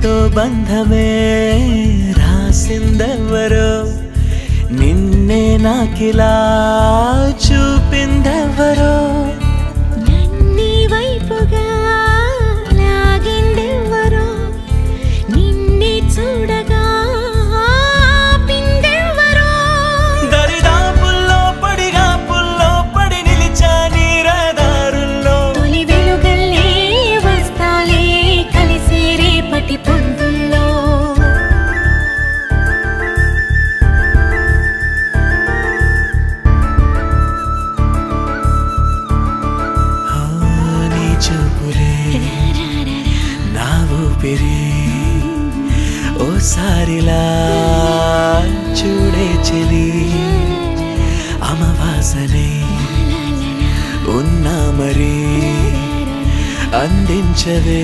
మనతో బంధమే రాసిందెవరో నిన్నే నాకిలా చూపిందెవరో నన్నీ వైపుగా లాగిందెవరో నిన్నే చూడగా ఆపిందెవరో దరిదాపుల్లో పడిగా పుల్లో పడి నిలిచా నీ రహదారుల్లో తొలి వెలుగల్లే వస్తాలే కలిసే రేపటి పొద్దుల్లో నీ చూపులే నా ఊపిరి ఓసారిలా చూడే చెలి అమవాసనే ఉన్నా మరి అందించవే